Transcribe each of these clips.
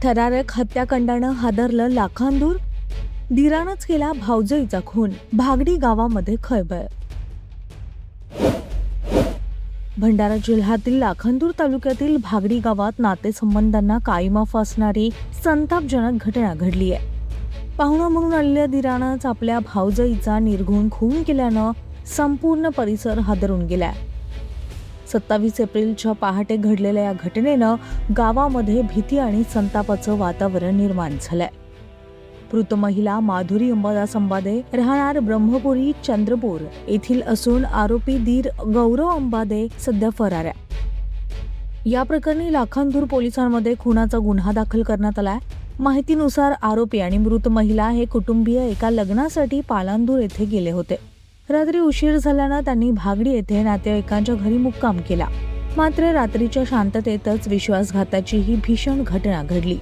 थरारक हत्याकांडानं हादरलं लाखांदूर. दीरानंच केला भावजईचा खून. भागडी गावामध्ये खळबळ. भंडारा जिल्ह्यातील लाखांदूर तालुक्यातील भागडी गावात नातेसंबंधांना काळिमा फासणारी संतापजनक घटना घडली आहे. पाहुणा म्हणून आलेल्या दीरानंच आपल्या भावजईचा निर्घृण खून केल्यानं संपूर्ण परिसर हादरून गेलाय. 27 एप्रिलच्या पहाटे घडलेल्या या घटनेनं गावामध्ये भीती आणि संतापाचं वातावरण निर्माण झालंय. मृत महिला माधुरी अंबादास अंबादे राहणार ब्रह्मपुरी चंद्रपूर येथील असून आरोपी दीर गौरव अंबादे सध्या फरार आहे. या प्रकरणी लाखांदूर पोलिसांमध्ये खुनाचा गुन्हा दाखल करण्यात आलाय. माहितीनुसार आरोपी आणि मृत महिला हे कुटुंबीय एका लग्नासाठी पालांदूर येथे गेले होते. रात्री उशीर झाल्यानं त्यांनी भागडी येथे नातेवाईकांच्या घरी मुक्काम केला. मात्र रात्रीच्या शांततेतच विश्वासघाताची ही भीषण घटना घडली.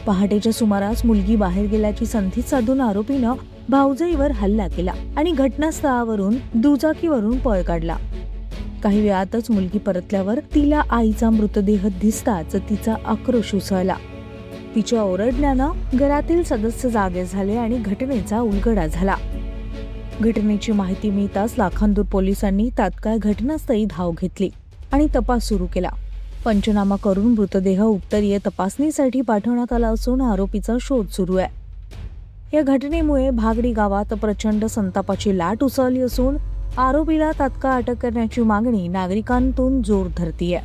पहाटेच्या सुमारास मुलगी बाहेर गेल्याची संधी साधून आरोपीनं भावजईवर हल्ला केला आणि घटनास्थळावरून दुचाकीवरून पळ काढला. काही वेळातच मुलगी परतल्यावर तिला आईचा मृतदेह दिसताच तिचा आक्रोश उसळला. तिच्या ओरडण्यानं घरातील सदस्य जागे झाले आणि घटनेचा उलगडा झाला. घटनेची माहिती मिळताच लाखांदूर पोलिसांनी तात्काळ घटनास्थळी धाव घेतली आणि तपास सुरू केला. पंचनामा करून मृतदेह उत्तरीय तपासणीसाठी पाठवण्यात आला असून आरोपीचा शोध सुरू आहे. या घटनेमुळे भागडी गावात प्रचंड संतापाची लाट उसळली असून आरोपीला तात्काळ अटक करण्याची मागणी नागरिकांतून जोर धरतीये.